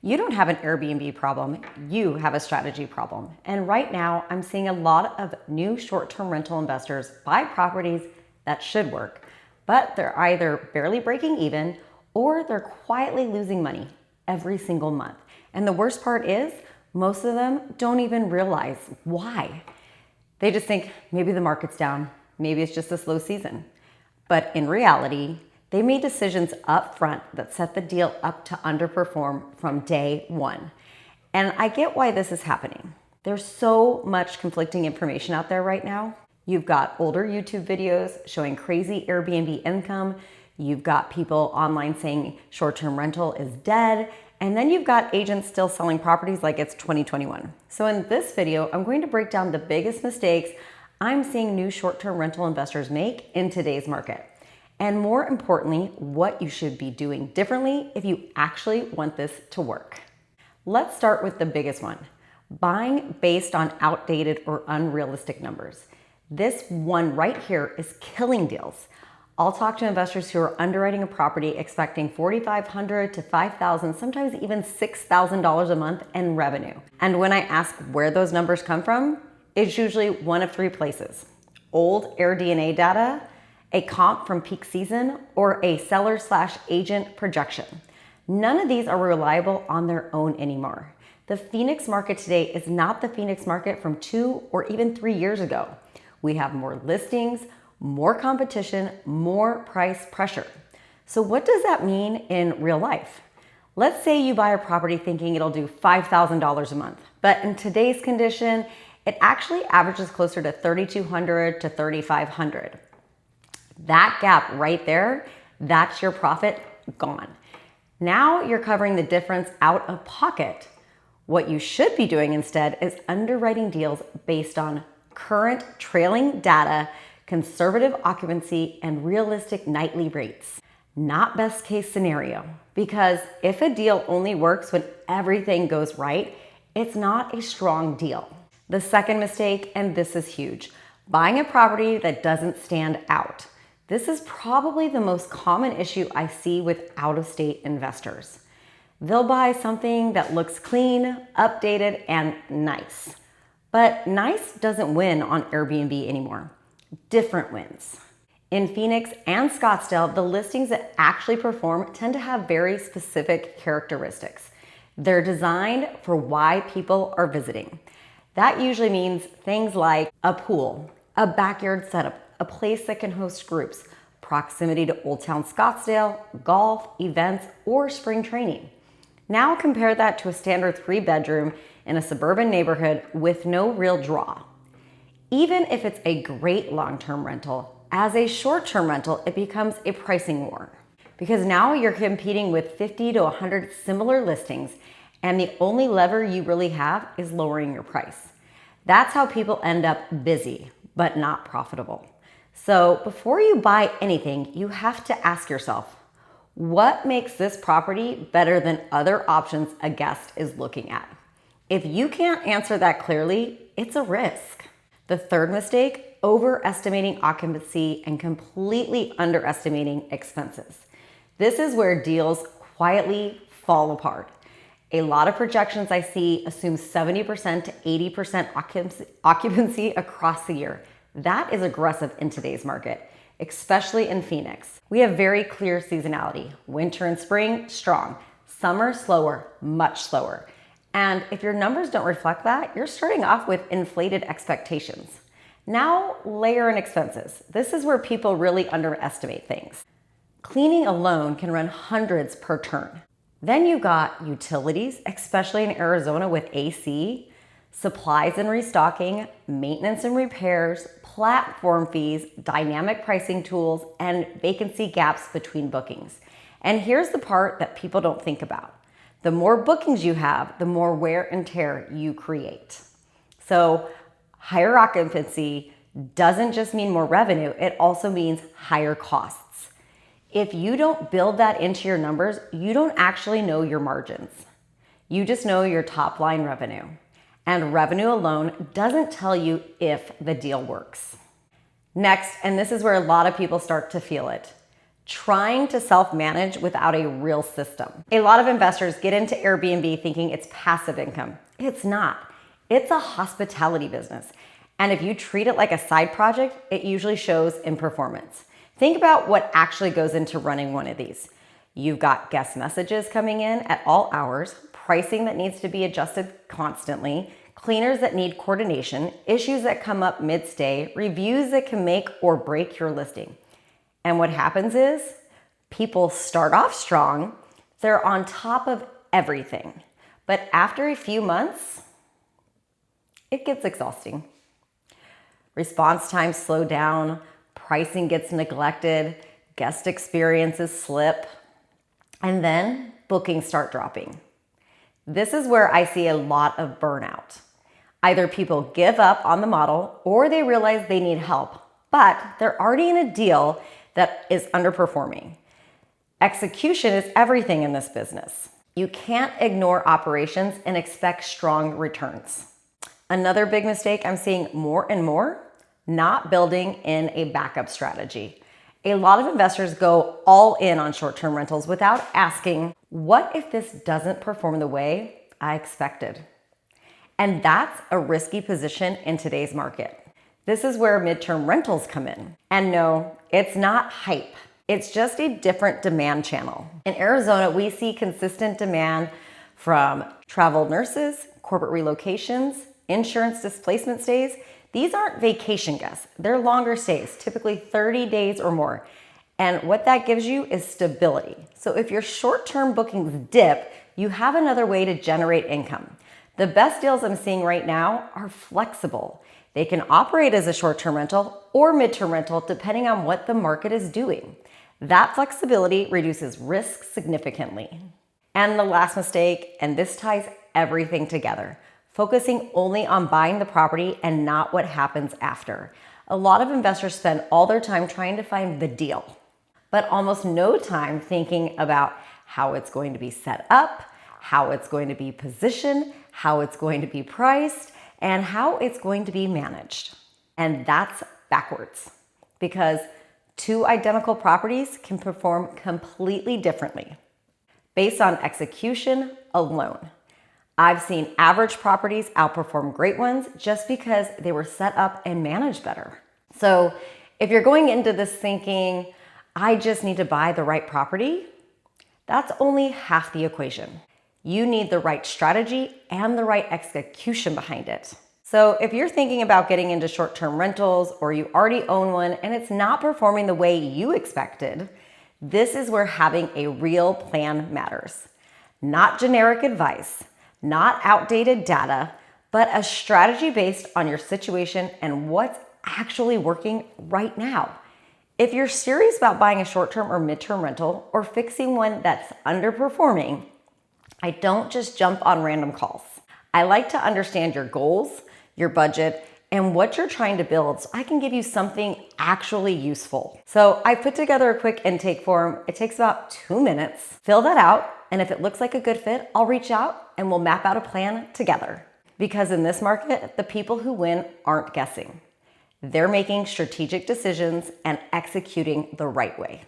You don't have an Airbnb problem, you have a strategy problem. And right now, I'm seeing a lot of new short-term rental investors buy properties that should work, but they're either barely breaking even or they're quietly losing money every single month. And the worst part is, most of them don't even realize why. They just think maybe the market's down, maybe it's just a slow season. But in reality, they made decisions up front that set the deal up to underperform from day one. And I get why this is happening. There's so much conflicting information out there right now. You've got older YouTube videos showing crazy Airbnb income. You've got people online saying short-term rental is dead. And then you've got agents still selling properties like it's 2021. So in this video, I'm going to break down the biggest mistakes I'm seeing new short-term rental investors make in today's market. And more importantly, what you should be doing differently if you actually want this to work. Let's start with the biggest one, buying based on outdated or unrealistic numbers. This one right here is killing deals. I'll talk to investors who are underwriting a property expecting $4,500 to $5,000, sometimes even $6,000 a month in revenue. And when I ask where those numbers come from, it's usually one of three places: old AirDNA data, a comp from peak season, or a seller/agent projection. None of these are reliable on their own anymore. The Phoenix market today is not the Phoenix market from 2 or even 3 years ago. We have more listings, more competition, more price pressure. So what does that mean in real life? Let's say you buy a property thinking it'll do $5,000 a month, but in today's condition, it actually averages closer to $3,200 to $3,500. That gap right there, that's your profit gone. Now you're covering the difference out of pocket. What you should be doing instead is underwriting deals based on current trailing data, conservative occupancy, and realistic nightly rates. Not best case scenario, because if a deal only works when everything goes right, it's not a strong deal. The second mistake, and this is huge, buying a property that doesn't stand out. This is probably the most common issue I see with out-of-state investors. They'll buy something that looks clean, updated, and nice. But nice doesn't win on Airbnb anymore. Different wins. In Phoenix and Scottsdale, the listings that actually perform tend to have very specific characteristics. They're designed for why people are visiting. That usually means things like a pool, a backyard setup, a place that can host groups, proximity to Old Town Scottsdale, golf, events, or spring training. Now compare that to a standard 3-bedroom in a suburban neighborhood with no real draw. Even if it's a great long-term rental, as a short-term rental, it becomes a pricing war. Because now you're competing with 50 to 100 similar listings, and the only lever you really have is lowering your price. That's how people end up busy, but not profitable. So before you buy anything, you have to ask yourself, what makes this property better than other options a guest is looking at? If you can't answer that clearly, it's a risk. The third mistake, overestimating occupancy and completely underestimating expenses. This is where deals quietly fall apart. A lot of projections I see assume 70% to 80% occupancy across the year. That is aggressive in today's market, especially in Phoenix. We have very clear seasonality. Winter and spring, strong. Summer, slower, much slower. And if your numbers don't reflect that, you're starting off with inflated expectations. Now, layer in expenses. This is where people really underestimate things. Cleaning alone can run hundreds per turn. Then you got utilities, especially in Arizona with AC, supplies and restocking, maintenance and repairs, platform fees, dynamic pricing tools, and vacancy gaps between bookings. And here's the part that people don't think about. The more bookings you have, the more wear and tear you create. So higher occupancy doesn't just mean more revenue, it also means higher costs. If you don't build that into your numbers, you don't actually know your margins. You just know your top line revenue. And revenue alone doesn't tell you if the deal works. Next, and this is where a lot of people start to feel it, trying to self-manage without a real system. A lot of investors get into Airbnb thinking it's passive income. It's not. It's a hospitality business. And if you treat it like a side project, it usually shows in performance. Think about what actually goes into running one of these. You've got guest messages coming in at all hours, pricing that needs to be adjusted constantly, cleaners that need coordination, issues that come up mid-stay, reviews that can make or break your listing. And what happens is people start off strong, they're on top of everything. But after a few months, it gets exhausting. Response times slow down, pricing gets neglected, guest experiences slip, and then bookings start dropping. This is where I see a lot of burnout. Either people give up on the model or they realize they need help, but they're already in a deal that is underperforming. Execution is everything in this business. You can't ignore operations and expect strong returns. Another big mistake I'm seeing more and more, not building in a backup strategy. A lot of investors go all in on short-term rentals without asking, what if this doesn't perform the way I expected? And that's a risky position in today's market. This is where midterm rentals come in. And no, it's not hype. It's just a different demand channel. In Arizona, we see consistent demand from travel nurses, corporate relocations, insurance displacement stays. These aren't vacation guests. They're longer stays, typically 30 days or more. And what that gives you is stability. So if your short-term bookings dip, you have another way to generate income. The best deals I'm seeing right now are flexible. They can operate as a short-term rental or midterm rental depending on what the market is doing. That flexibility reduces risk significantly. And the last mistake, and this ties everything together, focusing only on buying the property and not what happens after. A lot of investors spend all their time trying to find the deal, but almost no time thinking about how it's going to be set up, how it's going to be positioned, how it's going to be priced, and how it's going to be managed. And that's backwards because two identical properties can perform completely differently based on execution alone. I've seen average properties outperform great ones just because they were set up and managed better. So if you're going into this thinking, I just need to buy the right property, that's only half the equation. You need the right strategy and the right execution behind it. So if you're thinking about getting into short-term rentals or you already own one and it's not performing the way you expected, this is where having a real plan matters. Not generic advice, not outdated data, but a strategy based on your situation and what's actually working right now. If you're serious about buying a short-term or midterm rental or fixing one that's underperforming, I don't just jump on random calls. I like to understand your goals, your budget, and what you're trying to build so I can give you something actually useful. So I put together a quick intake form. It takes about 2 minutes. Fill that out, and if it looks like a good fit, I'll reach out and we'll map out a plan together. Because in this market, the people who win aren't guessing. They're making strategic decisions and executing the right way.